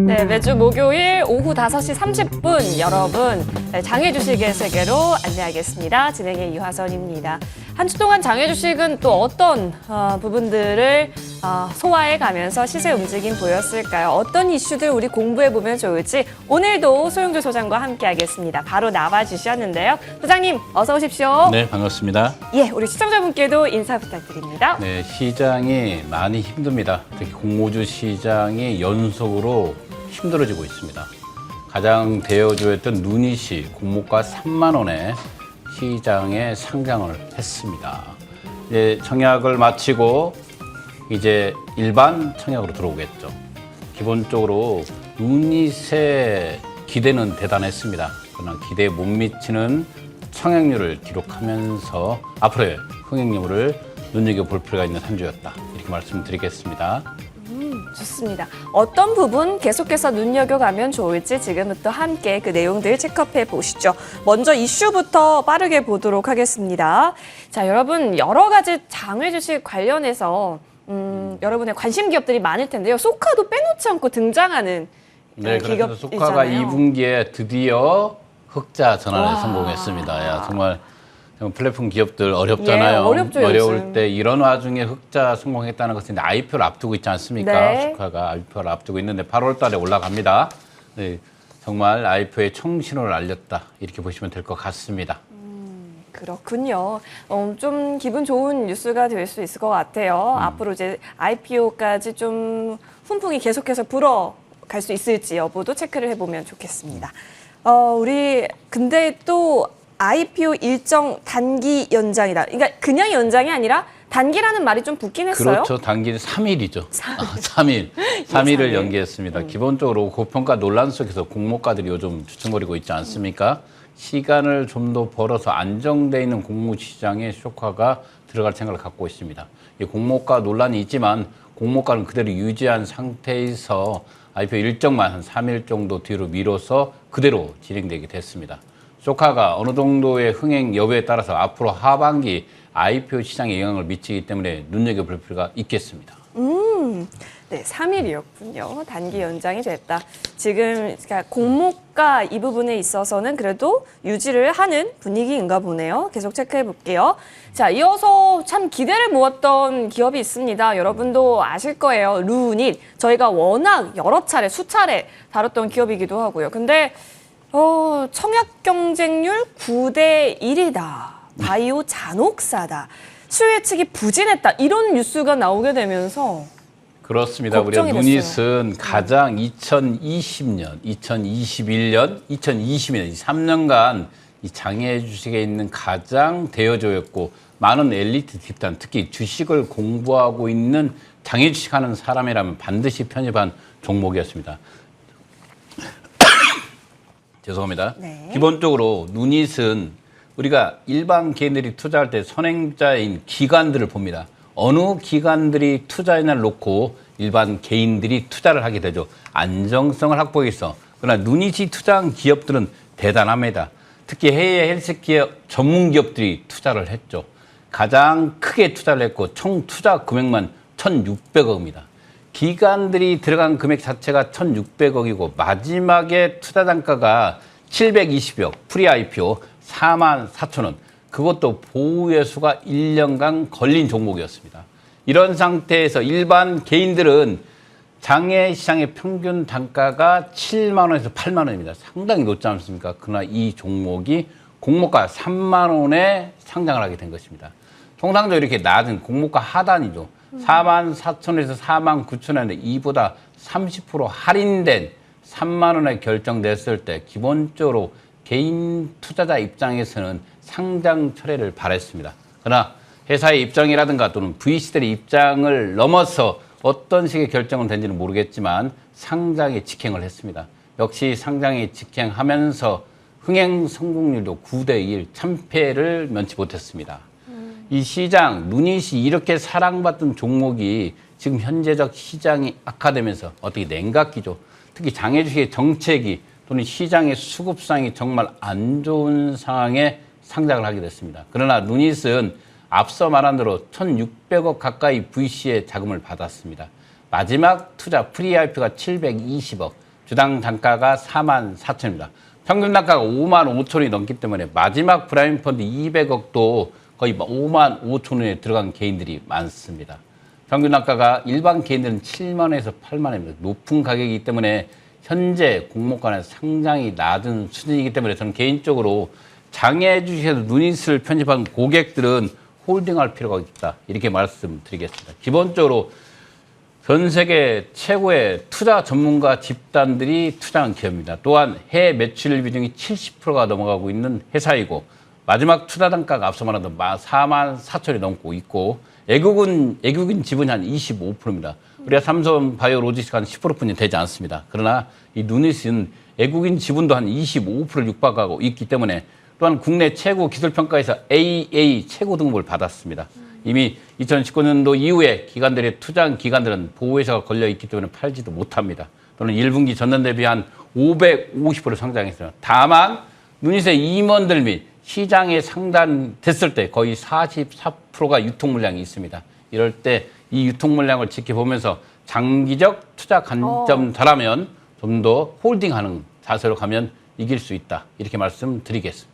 네, 매주 목요일 오후 5시 30분 여러분 장애 주식의 세계로 안내하겠습니다. 진행의 이화선입니다. 한 주 동안 장애 주식은 또 어떤 부분들을 소화해 가면서 시세 움직임 보였을까요? 어떤 이슈들 우리 공부해 보면 좋을지 오늘도 소영주 소장과 함께하겠습니다. 바로 나와 주셨는데요. 소장님 어서 오십시오. 네, 반갑습니다. 예, 우리 시청자분께도 인사 부탁드립니다. 네, 시장이 많이 힘듭니다. 특히 공모주 시장이 연속으로 힘들어지고 있습니다. 가장 대여주였던 누닛이 공모가 3만 원에 시장에 상장을 했습니다. 이제 청약을 마치고 이제 일반 청약으로 들어오겠죠. 기본적으로 누닛의 기대는 대단했습니다. 그러나 기대에 못 미치는 청약률을 기록하면서 앞으로의 흥행률을 눈여겨볼 필요가 있는 한 주였다. 이렇게 말씀드리겠습니다. 좋습니다. 어떤 부분 계속해서 눈여겨가면 좋을지 지금부터 함께 그 내용들 체크해 보시죠. 먼저 이슈부터 빠르게 보도록 하겠습니다. 자, 여러분 여러 가지 장외 주식 관련해서 여러분의 관심 기업들이 많을 텐데요. 소카도 빼놓지 않고 등장하는 네, 그래서 기업이잖아요. 소카가 2분기에 드디어 흑자 전환에 성공했습니다. 야, 정말 플랫폼 기업들 어렵잖아요. 예, 어렵죠, 어려울 요즘. 때 이런 와중에 흑자 성공했다는 것은 IPO를 앞두고 있지 않습니까? 네. 소카가 IPO를 앞두고 있는데 8월 달에 올라갑니다. 네, 정말 IPO의 청신호를 알렸다. 이렇게 보시면 될 것 같습니다. 그렇군요. 좀 기분 좋은 뉴스가 될 수 있을 것 같아요. 앞으로 이제 IPO까지 좀 훈풍이 계속해서 불어갈 수 있을지 여부도 체크를 해보면 좋겠습니다. 우리 근데 또 IPO 일정 단기 연장이다. 그러니까 그냥 연장이 아니라 단기라는 말이 좀 붙긴 했어요. 그렇죠. 단기는 3일이죠. 3일. 3일을 연기했습니다. 기본적으로 고평가 논란 속에서 공모가들이 요즘 주춤거리고 있지 않습니까? 시간을 좀 더 벌어서 안정돼 있는 공모 시장에 쇼카가 들어갈 생각을 갖고 있습니다. 이 공모가 논란이 있지만 공모가는 그대로 유지한 상태에서 IPO 일정만 한 3일 정도 뒤로 미뤄서 그대로 진행되게 됐습니다. 쇼카가 어느 정도의 흥행 여부에 따라서 앞으로 하반기 IPO 시장에 영향을 미치기 때문에 눈여겨볼 필요가 있겠습니다. 네, 3일이었군요. 단기 연장이 됐다. 지금 그러니까 공모가 이 부분에 있어서는 그래도 유지를 하는 분위기인가 보네요. 계속 체크해 볼게요. 자, 이어서 참 기대를 모았던 기업이 있습니다. 여러분도 아실 거예요. 루닛. 저희가 워낙 여러 차례, 수차례 다뤘던 기업이기도 하고요. 근데 청약 경쟁률 9대 1이다. 바이오 잔혹사다. 수요 예측이 부진했다. 이런 뉴스가 나오게 되면서 그렇습니다. 우리 걱정이 누닛은 가장 2020년, 2021년, 2020년 이 3년간 이 장애 주식에 있는 가장 대여조였고 많은 엘리트 집단, 특히 주식을 공부하고 있는 장애 주식하는 사람이라면 반드시 편입한 종목이었습니다. 죄송합니다. 네. 기본적으로 누닛은 우리가 일반 개인들이 투자할 때 선행자인 기관들을 봅니다. 어느 기관들이 투자인을 놓고 일반 개인들이 투자를 하게 되죠. 안정성을 확보하기 위해서. 그러나 누닛이 투자한 기업들은 대단합니다. 특히 해외 헬스케어 전문 기업들이 투자를 했죠. 가장 크게 투자를 했고 총 투자 금액만 1,600억입니다. 기관들이 들어간 금액 자체가 1,600억이고 마지막에 투자 단가가 720억, 프리 IPO 44,000원. 그것도 보유예수가 1년간 걸린 종목이었습니다. 이런 상태에서 일반 개인들은 장외 시장의 평균 단가가 7만 원에서 8만 원입니다. 상당히 높지 않습니까? 그러나 이 종목이 공모가 3만 원에 상장을 하게 된 것입니다. 통상적으로 이렇게 낮은 공모가 하단이죠. 4만 4천원에서 4만 9천원인데 이보다 30% 할인된 3만 원에 결정됐을 때 기본적으로 개인 투자자 입장에서는 상장 철회를 바랬습니다. 그러나 회사의 입장이라든가 또는 VC들의 입장을 넘어서 어떤 식의 결정은 된지는 모르겠지만 상장에 직행을 했습니다. 역시 상장에 직행하면서 흥행 성공률도 9대 1, 참패를 면치 못했습니다. 이 시장, 누닛이 이렇게 사랑받던 종목이 지금 현재적 시장이 악화되면서 어떻게 냉각기죠. 특히 장애주식의 정책이 또는 시장의 수급상이 정말 안 좋은 상황에 상장을 하게 됐습니다. 그러나 누닛은 앞서 말한 대로 1,600억 가까이 VC의 자금을 받았습니다. 마지막 투자 프리IPO가 720억, 주당 단가가 44,000원입니다. 평균 단가가 55,000원이 넘기 때문에 마지막 프라임 펀드 200억도 거의 55,000원에 들어간 개인들이 많습니다. 평균 단가가 일반 개인들은 7만 원에서 8만 원입니다. 높은 가격이기 때문에 현재 공모가는 상당히 낮은 수준이기 때문에 저는 개인적으로 장외 주식에서 유닛을 편집한 고객들은 홀딩할 필요가 있다. 이렇게 말씀드리겠습니다. 기본적으로 전 세계 최고의 투자 전문가 집단들이 투자한 기업입니다. 또한 해외 매출 비중이 70%가 넘어가고 있는 회사이고 마지막 투자 단가가 앞서 말한 44,000원이 넘고 있고 애국인 지분이 한 25%입니다. 우리가 삼성 바이오 로지스가 한 10%뿐이 되지 않습니다. 그러나 이 누닛은 애국인 지분도 한 25%를 육박하고 있기 때문에 또한 국내 최고 기술평가에서 AA 최고 등급을 받았습니다. 이미 2019년도 이후에 기관들이 투자한 기관들은 보호회사가 걸려있기 때문에 팔지도 못합니다. 또는 1분기 전년 대비 한 550% 성장했어요. 다만 누닛의 임원들 및 시장에 상단됐을 때 거의 44%가 유통 물량이 있습니다. 이럴 때 이 유통 물량을 지켜보면서 장기적 투자 관점자라면 좀 더 홀딩하는 자세로 가면 이길 수 있다. 이렇게 말씀드리겠습니다.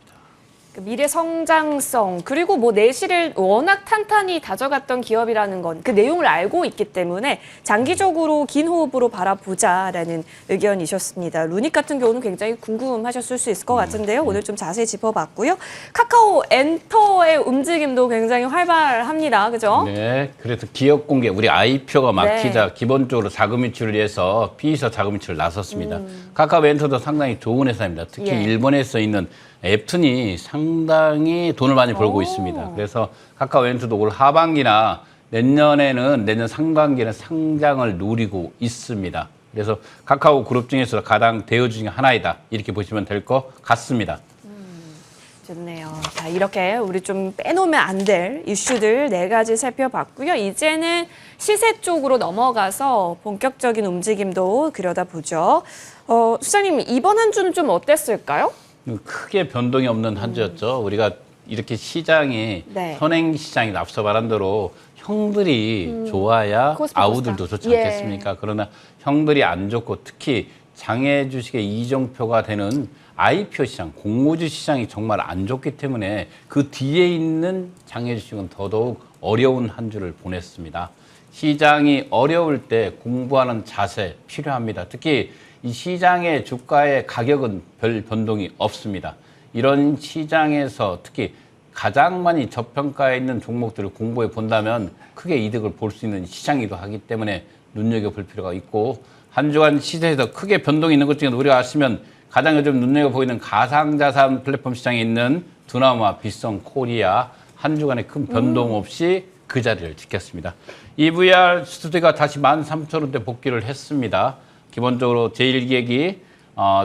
미래 성장성 그리고 뭐 내실을 워낙 탄탄히 다져갔던 기업이라는 건 그 내용을 알고 있기 때문에 장기적으로 긴 호흡으로 바라보자라는 의견이셨습니다. 루닛 같은 경우는 굉장히 궁금하셨을 수 있을 것 같은데요. 오늘 좀 자세히 짚어봤고요. 카카오 엔터의 움직임도 굉장히 활발합니다. 그죠? 네. 그래서 기업 공개, 우리 IPO가 막히자 기본적으로 자금 유출을 위해서 피의사 자금 유출을 나섰습니다. 카카오 엔터도 상당히 좋은 회사입니다. 특히 일본에서 있는 앱툰이 상당히 돈을 많이 벌고 있습니다. 그래서 카카오 엔터도 올 하반기나 내년 상반기에는 상장을 노리고 있습니다. 그래서 카카오 그룹 중에서 가장 대우 중에 하나이다. 이렇게 보시면 될 것 같습니다. 좋네요. 자, 이렇게 우리 좀 빼놓으면 안 될 이슈들 4가지 살펴봤고요. 이제는 시세 쪽으로 넘어가서 본격적인 움직임도 들여다보죠. 수장님, 이번 한 주는 좀 어땠을까요? 크게 변동이 없는 한 주였죠. 우리가 이렇게 시장이 선행 시장이 앞서 말한 대로 형들이 좋아야 아우들도 좋지 않겠습니까? 그러나 형들이 안 좋고 특히 장외 주식의 이정표가 되는 IPO 시장, 공모주 시장이 정말 안 좋기 때문에 그 뒤에 있는 장외 주식은 더더욱 어려운 한 주를 보냈습니다. 시장이 어려울 때 공부하는 자세 필요합니다. 특히 이 시장의 주가의 가격은 별 변동이 없습니다. 이런 시장에서 특히 가장 많이 저평가에 있는 종목들을 공부해 본다면 크게 이득을 볼 수 있는 시장이기도 하기 때문에 눈여겨볼 필요가 있고 한 주간 시세에서 크게 변동이 있는 것 중에 우리가 아시면 가장 요즘 눈여겨보이는 가상자산 플랫폼 시장에 있는 두나무와 빗성 코리아 한 주간에 큰 변동 없이 그 자리를 지켰습니다. EVR 스튜디오가 다시 13,000원대 복귀를 했습니다. 기본적으로 제1기획이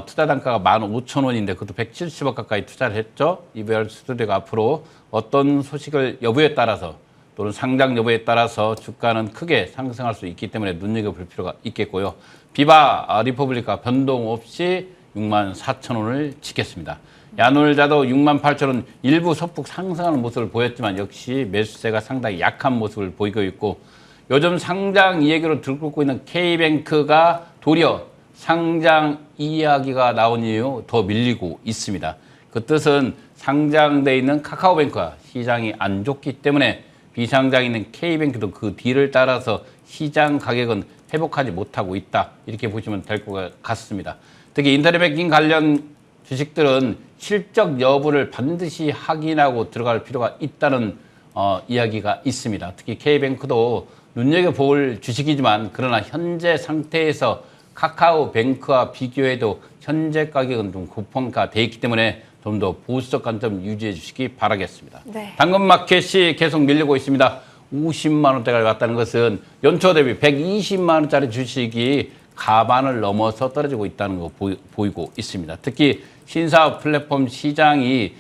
투자 단가가 15,000원인데 그것도 170억 가까이 투자를 했죠. EVR 스튜디오가 앞으로 어떤 소식을 여부에 따라서 또는 상장 여부에 따라서 주가는 크게 상승할 수 있기 때문에 눈여겨볼 필요가 있겠고요. 비바 리퍼블리카 변동 없이 64,000원을 지켰습니다. 야놀자도 68,000원 일부 소폭 상승하는 모습을 보였지만 역시 매수세가 상당히 약한 모습을 보이고 있고 요즘 상장 이야기로 들고 있는 K뱅크가 도리어 상장 이야기가 나온 이후 더 밀리고 있습니다. 그 뜻은 상장돼 있는 카카오뱅크가 시장이 안 좋기 때문에 비상장에 있는 K뱅크도 그 뒤를 따라서 시장 가격은 회복하지 못하고 있다. 이렇게 보시면 될 것 같습니다. 특히 인터넷 뱅킹 관련 주식들은 실적 여부를 반드시 확인하고 들어갈 필요가 있다는 이야기가 있습니다. 특히 K뱅크도 눈여겨볼 주식이지만 그러나 현재 상태에서 카카오뱅크와 비교해도 현재 가격은 좀 고평가되어 있기 때문에 좀 더 보수적 관점 유지해 주시기 바라겠습니다. 당근마켓이 계속 밀리고 있습니다. 50만 원대가 왔다는 것은 연초 대비 120만 원짜리 주식이 가반을 넘어서 떨어지고 있다는 거 보이고 있습니다. 특히 신사업 플랫폼 시장이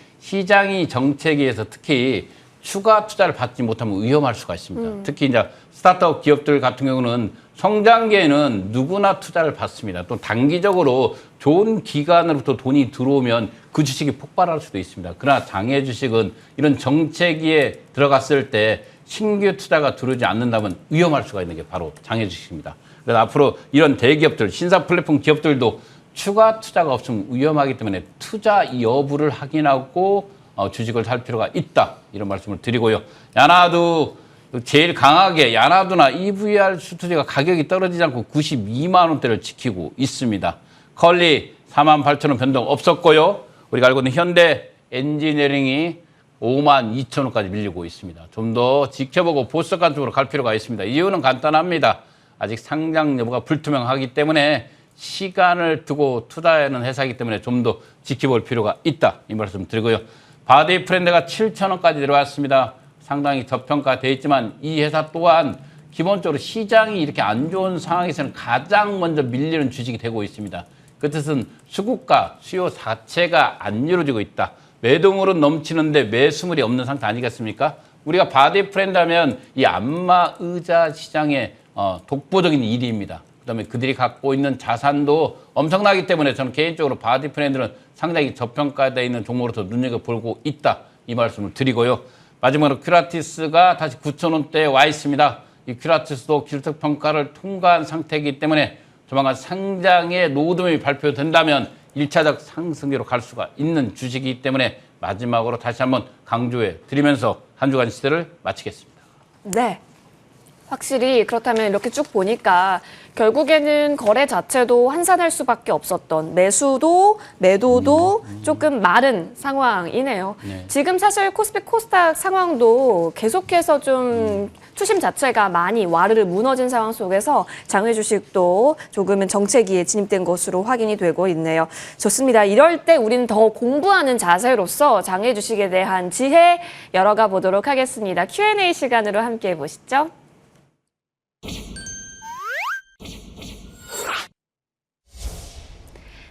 정책에서 특히 추가 투자를 받지 못하면 위험할 수가 있습니다. 특히 이제 스타트업 기업들 같은 경우는 성장기에는 누구나 투자를 받습니다. 또 단기적으로 좋은 기관으로부터 돈이 들어오면 그 주식이 폭발할 수도 있습니다. 그러나 장외 주식은 이런 정책위에 들어갔을 때 신규 투자가 들어오지 않는다면 위험할 수가 있는 게 바로 장외 주식입니다. 그래서 앞으로 이런 대기업들, 신사 플랫폼 기업들도 추가 투자가 없으면 위험하기 때문에 투자 여부를 확인하고 주식을 살 필요가 있다. 이런 말씀을 드리고요. 야나도 제일 강하게 야나두나 EVR 수투제가 가격이 떨어지지 않고 92만 원대를 지키고 있습니다. 컬리 48,000원 변동 없었고요. 우리가 알고 있는 현대 엔지니어링이 52,000원까지 밀리고 있습니다. 좀 더 지켜보고 보석관 쪽으로 갈 필요가 있습니다. 이유는 간단합니다. 아직 상장 여부가 불투명하기 때문에 시간을 두고 투자하는 회사이기 때문에 좀 더 지켜볼 필요가 있다. 이 말씀 드리고요. 바디 프렌드가 7,000원까지 내려왔습니다. 상당히 저평가되어 있지만 이 회사 또한 기본적으로 시장이 이렇게 안 좋은 상황에서는 가장 먼저 밀리는 주식이 되고 있습니다. 그 뜻은 수급과 수요 자체가 안 이루어지고 있다. 매도물은 넘치는데 매수물이 없는 상태 아니겠습니까? 우리가 바디 프렌드 하면 이 안마의자 시장의 독보적인 1위입니다. 그다음에 그들이 갖고 있는 자산도 엄청나기 때문에 저는 개인적으로 바디 프렌드는 상당히 저평가되어 있는 종목으로서 눈여겨보고 있다. 이 말씀을 드리고요. 마지막으로 큐라티스가 다시 9,000원대에 와 있습니다. 이 큐라티스도 기술평가를 통과한 상태이기 때문에 조만간 상장의 로드맵이 발표된다면 1차적 상승기로 갈 수가 있는 주식이기 때문에 마지막으로 다시 한번 강조해 드리면서 한 주간 시대를 마치겠습니다. 네. 확실히 그렇다면 이렇게 쭉 보니까 결국에는 거래 자체도 한산할 수밖에 없었던 매수도 매도도 조금 마른 상황이네요. 네. 지금 사실 코스피 코스닥 상황도 계속해서 좀 투심 자체가 많이 와르르 무너진 상황 속에서 장외 주식도 조금은 정체기에 진입된 것으로 확인이 되고 있네요. 좋습니다. 이럴 때 우리는 더 공부하는 자세로서 장외 주식에 대한 지혜 열어가 보도록 하겠습니다. Q&A 시간으로 함께 해보시죠.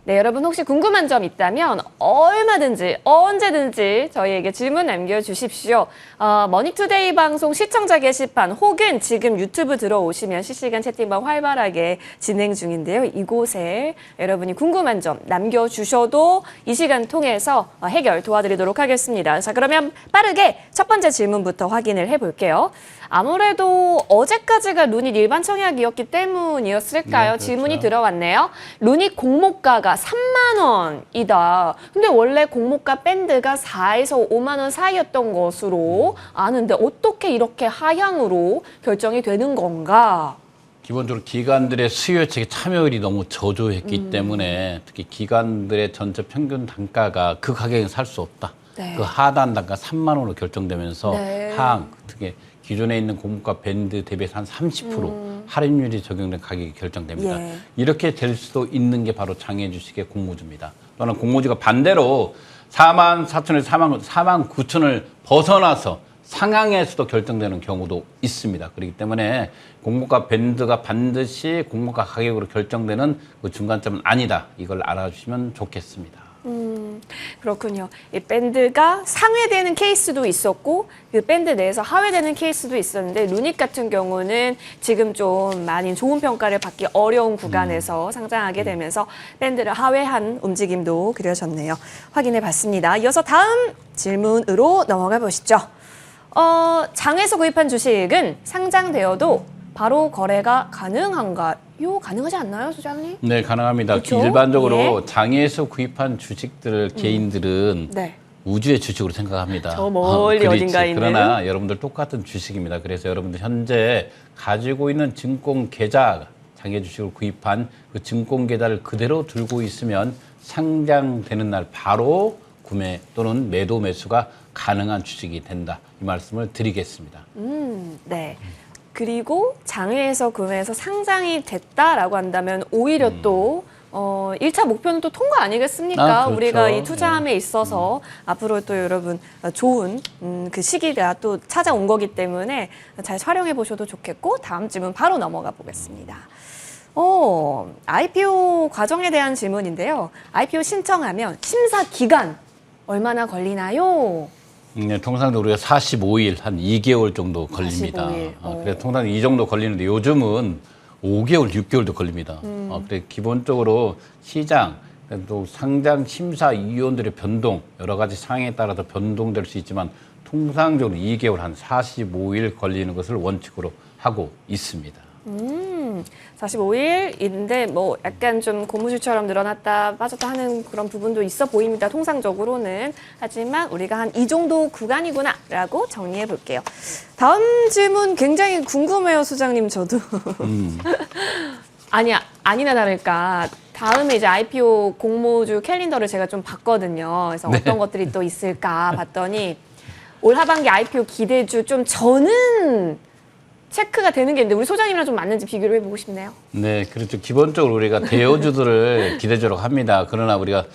네, 여러분 혹시 궁금한 점 있다면 얼마든지 언제든지 저희에게 질문 남겨주십시오. 머니투데이 방송 시청자 게시판 혹은 지금 유튜브 들어오시면 실시간 채팅방 활발하게 진행 중인데요. 이곳에 여러분이 궁금한 점 남겨주셔도 이 시간 통해서 해결 도와드리도록 하겠습니다. 자, 그러면 빠르게 첫 번째 질문부터 확인을 해볼게요. 아무래도 어제까지가 루닛 일반 청약이었기 때문이었을까요? 네, 그렇죠. 질문이 들어왔네요. 루닛 공모가가 3만 원이다. 근데 원래 공모가 밴드가 4에서 5만 원 사이였던 것으로 아는데 어떻게 이렇게 하향으로 결정이 되는 건가? 기본적으로 기관들의 수요 예측에 참여율이 너무 저조했기 때문에 특히 기관들의 전체 평균 단가가 그 가격에 살 수 없다. 네. 그 하단 단가 3만 원으로 결정되면서 네. 하향, 특히 기존에 있는 공모가 밴드 대비해서 한 30% 할인율이 적용된 가격이 결정됩니다. 예. 이렇게 될 수도 있는 게 바로 장애 주식의 공모주입니다. 또는 공모주가 반대로 44,000에서 49,000을 벗어나서 상향에서도 결정되는 경우도 있습니다. 그렇기 때문에 공모가 밴드가 반드시 공모가 가격으로 결정되는 그 중간점은 아니다. 이걸 알아주시면 좋겠습니다. 그렇군요. 이 밴드가 상회되는 케이스도 있었고 그 밴드 내에서 하회되는 케이스도 있었는데 루닛 같은 경우는 지금 좀 많이 좋은 평가를 받기 어려운 구간에서 상장하게 되면서 밴드를 하회한 움직임도 그려졌네요. 확인해 봤습니다. 이어서 다음 질문으로 넘어가 보시죠. 장에서 구입한 주식은 상장되어도 바로 거래가 가능한가요? 가능하지 않나요, 소장님? 네, 가능합니다. 그렇죠? 일반적으로 예. 장에서 구입한 주식들을 개인들은 네. 우주의 주식으로 생각합니다. 저 멀리 그렇지. 어딘가에 있는. 그러나 여러분들 똑같은 주식입니다. 그래서 여러분들 현재 가지고 있는 증권 계좌, 장애 주식을 구입한 그 증권 계좌를 그대로 들고 있으면 상장되는 날 바로 구매 또는 매도 매수가 가능한 주식이 된다. 이 말씀을 드리겠습니다. 네. 그리고 장외에서 구매해서 상장이 됐다라고 한다면 오히려 또 1차 목표는 또 통과 아니겠습니까? 아, 그렇죠. 우리가 이 투자함에 있어서 앞으로 또 여러분 좋은 그 시기가 또 찾아온 거기 때문에 잘 활용해 보셔도 좋겠고 다음 질문 바로 넘어가 보겠습니다. IPO 과정에 대한 질문인데요. IPO 신청하면 심사 기간 얼마나 걸리나요? 네, 통상 우리가 45일, 한 2개월 정도 걸립니다. 45일. 그래서 통상 이 정도 걸리는데 요즘은 5개월, 6개월도 걸립니다. 그래 기본적으로 시장, 또 상장 심사위원들의 변동, 여러 가지 상황에 따라서 변동될 수 있지만 통상적으로 2개월, 한 45일 걸리는 것을 원칙으로 하고 있습니다. 45일인데 뭐 약간 좀 고무줄처럼 늘어났다 빠졌다 하는 그런 부분도 있어 보입니다. 통상적으로는. 하지만 우리가 한 이 정도 구간이구나라고 정리해 볼게요. 다음 질문 굉장히 궁금해요, 소장님. 저도. 아니나 다를까. 다음에 이제 IPO 공모주 캘린더를 제가 좀 봤거든요. 그래서 네. 어떤 것들이 또 있을까 봤더니 올 하반기 IPO 기대주 좀 저는 체크가 되는 게 있는데 우리 소장님이랑 좀 맞는지 비교를 해보고 싶네요. 네, 그렇죠. 기본적으로 우리가 대여주들을 기대주로 합니다. 그러나 우리가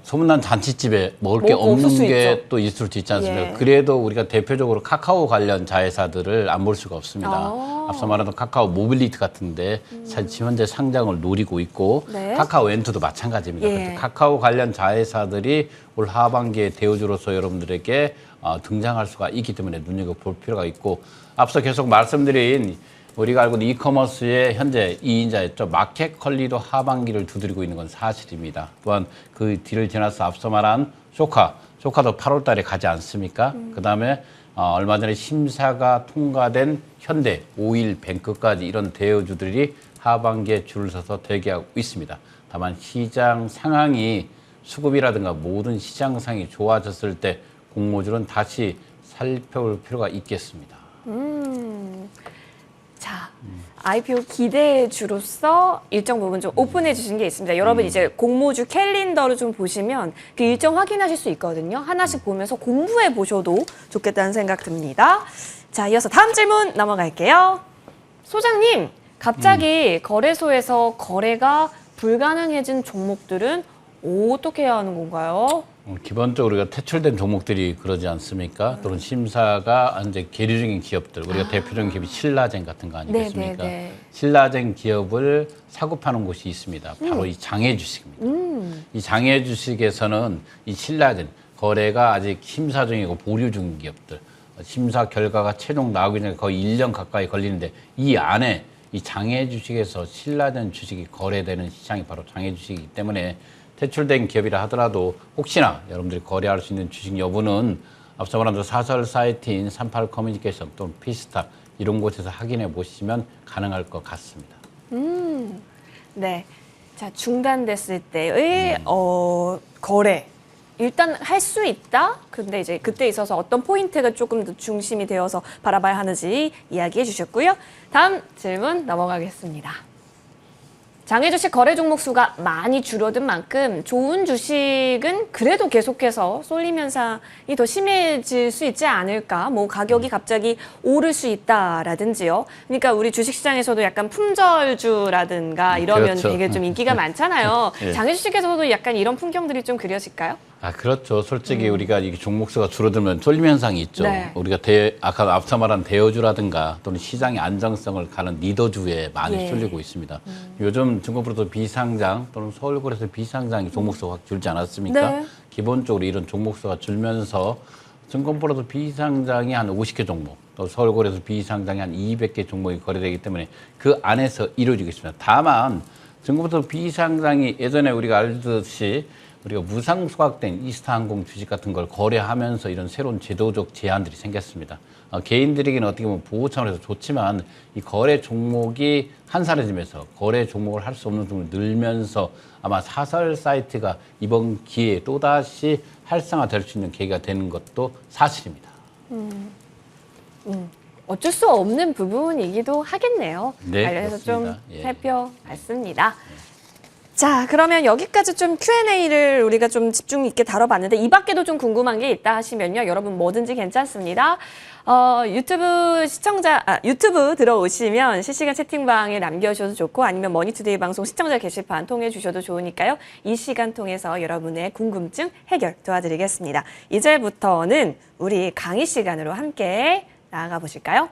소문난 잔치집에 먹을 게 뭐, 없을 수 없는 게 있죠. 또 있을 수 있지 않습니까? 예. 그래도 우리가 대표적으로 카카오 관련 자회사들을 안 볼 수가 없습니다. 앞서 말했던 카카오 모빌리티 같은데 사실 현재 상장을 노리고 있고 네. 카카오 엔투도 마찬가지입니다. 예. 그래서 카카오 관련 자회사들이 올 하반기에 대우주로서 여러분들에게 등장할 수가 있기 때문에 눈여겨볼 필요가 있고 앞서 계속 말씀드린 우리가 알고 있는 이커머스의 현재 2인자였죠. 마켓컬리도 하반기를 두드리고 있는 건 사실입니다. 또한 그 뒤를 지나서 앞서 말한 쇼카도 8월 달에 가지 않습니까? 그다음에 얼마 전에 심사가 통과된 현대, 오일뱅크까지 이런 대여주들이 하반기에 줄을 서서 대기하고 있습니다. 다만 시장 상황이 수급이라든가 모든 시장 상황이 좋아졌을 때 공모주는 다시 살펴볼 필요가 있겠습니다. 자, IPO 기대주로서 일정 부분 좀 오픈해 주신 게 있습니다. 여러분 이제 공모주 캘린더를 좀 보시면 그 일정 확인하실 수 있거든요. 하나씩 보면서 공부해 보셔도 좋겠다는 생각 듭니다. 자, 이어서 다음 질문 넘어갈게요. 소장님, 갑자기 거래소에서 거래가 불가능해진 종목들은 어떻게 해야 하는 건가요? 기본적으로 우리가 퇴출된 종목들이 그러지 않습니까? 또는 심사가 이제 계류 중인 기업들, 우리가 대표적인 기업이 신라젠 같은 거 아니겠습니까? 네. 신라젠 기업을 사고 파는 곳이 있습니다. 바로 이 장외 주식입니다. 이 장외 주식에서는 이 신라젠 거래가 아직 심사 중이고 보류 중인 기업들, 심사 결과가 최종 나오기 전에 거의 1년 가까이 걸리는데 이 안에 이 장외 주식에서 신라젠 주식이 거래되는 시장이 바로 장외 주식이기 때문에 퇴출된 기업이라 하더라도 혹시나 여러분들이 거래할 수 있는 주식 여부는 앞서 말한 사설 사이트인 38 커뮤니케이션 또는 피스타 이런 곳에서 확인해 보시면 가능할 것 같습니다. 네. 자, 중단됐을 때의 거래. 일단 할 수 있다. 근데 이제 그때 있어서 어떤 포인트가 조금 더 중심이 되어서 바라봐야 하는지 이야기해 주셨고요. 다음 질문 넘어가겠습니다. 장외 주식 거래 종목 수가 많이 줄어든 만큼 좋은 주식은 그래도 계속해서 쏠림 현상이 더 심해질 수 있지 않을까? 뭐 가격이 갑자기 오를 수 있다라든지요. 그러니까 우리 주식 시장에서도 약간 품절주라든가 이러면 그렇죠. 되게 좀 인기가 많잖아요. 예. 장외 주식에서도 약간 이런 풍경들이 좀 그려질까요? 그렇죠. 솔직히 우리가 이게 종목 수가 줄어들면 쏠림 현상이 있죠. 네. 우리가 아까 앞서 말한 대여주라든가 또는 시장의 안정성을 가는 리더주에 많이 예. 쏠리고 있습니다. 요즘 증권프로도 비상장 또는 서울거래소 비상장이 종목 수가 확 줄지 않았습니까? 네. 기본적으로 이런 종목 수가 줄면서 증권프로도 비상장이 한 50개 종목, 또 서울거래소 비상장이 한 200개 종목이 거래되기 때문에 그 안에서 이루어지고 있습니다. 다만 증권프로도 비상장이 예전에 우리가 알듯이 우리가 무상 수확된 이스타항공 주식 같은 걸 거래하면서 이런 새로운 제도적 제한들이 생겼습니다. 개인들에게는 어떻게 보면 보호 차원에서 좋지만 이 거래 종목이 한산해지면서 거래 종목을 할 수 없는 종목이 늘면서 아마 사설 사이트가 이번 기회에 또다시 활성화될 수 있는 계기가 되는 것도 사실입니다. 어쩔 수 없는 부분이기도 하겠네요. 네, 관련해서 좀 그렇습니다. 예. 살펴봤습니다. 자, 그러면 여기까지 좀 Q&A를 우리가 좀 집중 있게 다뤄봤는데 이 밖에도 좀 궁금한 게 있다 하시면요. 여러분 뭐든지 괜찮습니다. 유튜브 들어오시면 실시간 채팅방에 남겨주셔도 좋고 아니면 머니투데이 방송 시청자 게시판 통해 주셔도 좋으니까요. 이 시간 통해서 여러분의 궁금증 해결 도와드리겠습니다. 이제부터는 우리 강의 시간으로 함께 나아가 보실까요?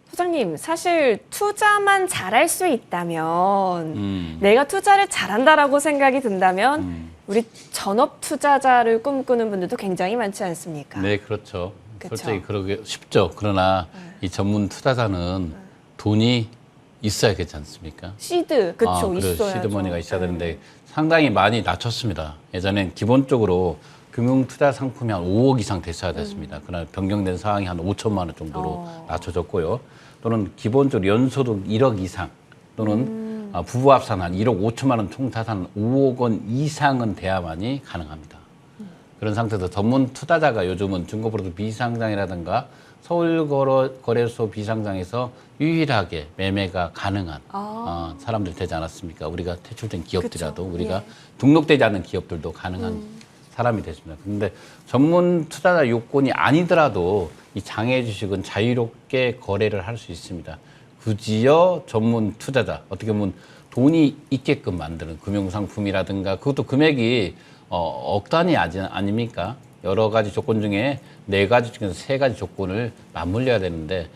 소장님, 사실 투자만 잘할 수 있다면 내가 투자를 잘한다라고 생각이 든다면 우리 전업 투자자를 꿈꾸는 분들도 굉장히 많지 않습니까? 네, 그렇죠. 그쵸? 솔직히 그러기 쉽죠. 그러나 이 전문 투자자는 돈이 있어야 되지 않습니까? 시드, 그쵸, 그래서 있어야죠. 시드머니가 있어야 되는데 상당히 많이 낮췄습니다. 예전엔 기본적으로 금융투자 상품이 한 5억 이상 됐어야 됐습니다. 그러나 변경된 사항이 한 5천만 원 정도로 낮춰졌고요. 또는 기본적으로 연소득 1억 이상 또는 부부 합산 한 1억 5천만 원 총 자산 5억 원 이상은 돼야만이 가능합니다. 그런 상태에서 전문 투자자가 요즘은 중고브로커 비상장이라든가 서울거래소 비상장에서 유일하게 매매가 가능한 사람들 되지 않았습니까? 우리가 퇴출된 기업들이라도 그쵸. 우리가 예. 등록되지 않는 기업들도 가능한 사람이 됐습니다. 그런데 전문 투자자 요건이 아니더라도 이 장외 주식은 자유롭게 거래를 할 수 있습니다. 굳이요 전문 투자자 어떻게 보면 돈이 있게끔 만드는 금융상품이라든가 그것도 금액이 억 단위 아닙니까? 여러 가지 조건 중에 4가지 중에서 3가지 조건을 맞물려야 되는데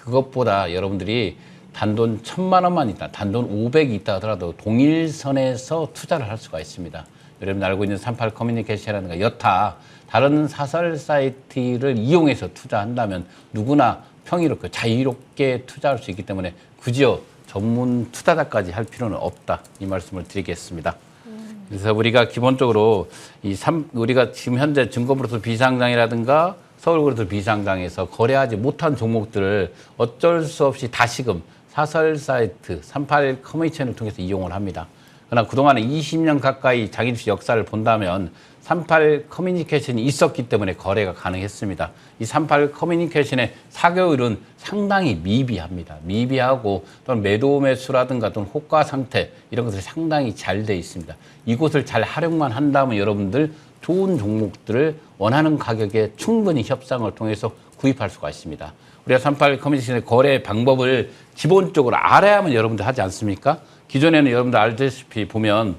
그것보다 여러분들이 단돈 1,000만 원만 있다, 단돈 500이 있다 하더라도 동일선에서 투자를 할 수가 있습니다. 여러분 알고 있는 38 커뮤니케이션이라든가 여타 다른 사설 사이트를 이용해서 투자한다면 누구나 평이롭게 자유롭게 투자할 수 있기 때문에 굳이요 전문 투자자까지 할 필요는 없다 이 말씀을 드리겠습니다. 그래서 우리가 기본적으로 우리가 지금 현재 증권브로커 비상장이라든가 서울거래소 비상장에서 거래하지 못한 종목들을 어쩔 수 없이 다시금 사설 사이트 38 커뮤니케이션을 통해서 이용을 합니다. 그러나 그동안에 20년 가까이 장애주식 역사를 본다면 38 커뮤니케이션이 있었기 때문에 거래가 가능했습니다. 이 38 커뮤니케이션의 사교율은 상당히 미비합니다. 미비하고 또는 매도 매수라든가 또는 호가 상태 이런 것들이 상당히 잘 돼 있습니다. 이곳을 잘 활용만 한다면 여러분들 좋은 종목들을 원하는 가격에 충분히 협상을 통해서 구입할 수가 있습니다. 우리가 38 커뮤니케이션의 거래 방법을 기본적으로 알아야만 여러분들 하지 않습니까? 기존에는 여러분들 알다시피 보면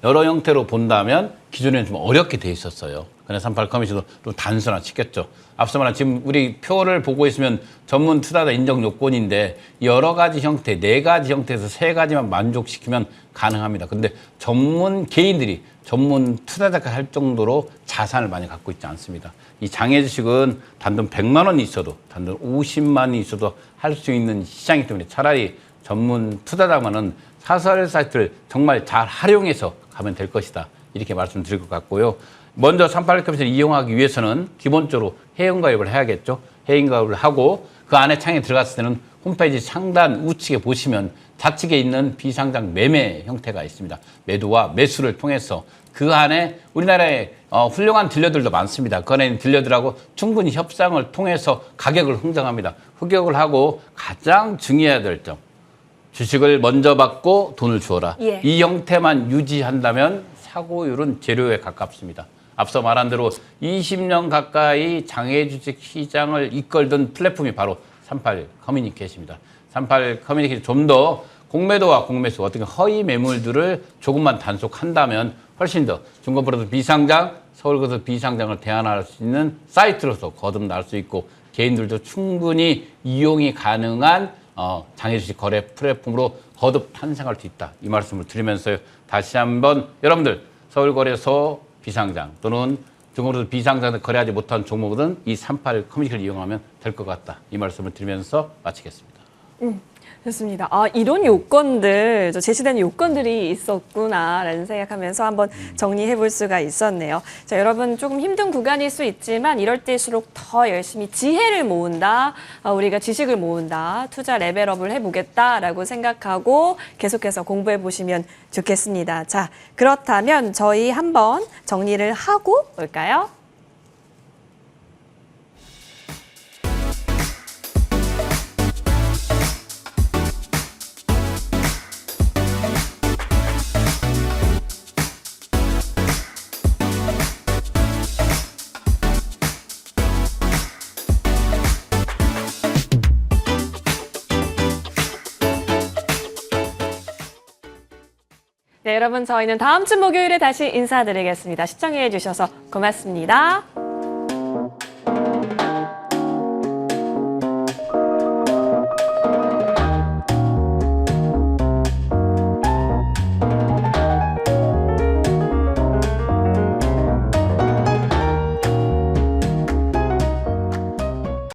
여러 형태로 본다면 기존에는 좀 어렵게 돼 있었어요. 그래서 38 커뮤니케이션도 좀 단순화시켰죠. 앞서 말한 지금 우리 표를 보고 있으면 전문 투자자 인정 요건인데 여러 가지 형태, 4가지 형태에서 3가지만 만족시키면 가능합니다. 근데 전문 개인들이 전문 투자자가 할 정도로 자산을 많이 갖고 있지 않습니다. 이 장외 주식은 단돈 100만 원이 있어도 단돈 50만 원이 있어도 할 수 있는 시장이기 때문에 차라리 전문 투자자만은 사설 사이트를 정말 잘 활용해서 가면 될 것이다. 이렇게 말씀드릴 것 같고요. 먼저 38 커뮤니케이션을 이용하기 위해서는 기본적으로 회원가입을 해야겠죠. 회원가입을 하고 그 안에 창에 들어갔을 때는 홈페이지 상단 우측에 보시면 좌측에 있는 비상장 매매 형태가 있습니다. 매도와 매수를 통해서 그 안에 우리나라에 훌륭한 딜러들도 많습니다. 그 안에 딜러들하고 충분히 협상을 통해서 가격을 흥정합니다. 흑역을 하고 가장 중요해야 될 점. 주식을 먼저 받고 돈을 주어라. 예. 이 형태만 유지한다면 사고율은 제로에 가깝습니다. 앞서 말한 대로 20년 가까이 장외주식 시장을 이끌던 플랫폼이 바로 38 커뮤니케이션입니다. 38 커뮤니케이션 좀 더 공매도와 공매수 어떻게 허위 매물들을 조금만 단속한다면 훨씬 더 증권브로커 비상장, 서울거래소 비상장을 대안할 수 있는 사이트로서 거듭날 수 있고 개인들도 충분히 이용이 가능한 장외주식 거래 플랫폼으로 거듭 탄생할 수 있다. 이 말씀을 드리면서 다시 한번 여러분들 서울거래소 비상장 또는 증권으로 비상장에 거래하지 못한 종목은 이 38 커뮤니케이션을 이용하면 될 것 같다. 이 말씀을 드리면서 마치겠습니다. 좋습니다. 이런 요건들, 제시된 요건들이 있었구나라는 생각하면서 한번 정리해 볼 수가 있었네요. 자, 여러분 조금 힘든 구간일 수 있지만 이럴 때일수록 더 열심히 지혜를 모은다, 우리가 지식을 모은다, 투자 레벨업을 해보겠다라고 생각하고 계속해서 공부해 보시면 좋겠습니다. 자, 그렇다면 저희 한번 정리를 하고 올까요? 네, 여러분 저희는 다음 주 목요일에 다시 인사드리겠습니다. 시청해 주셔서 고맙습니다.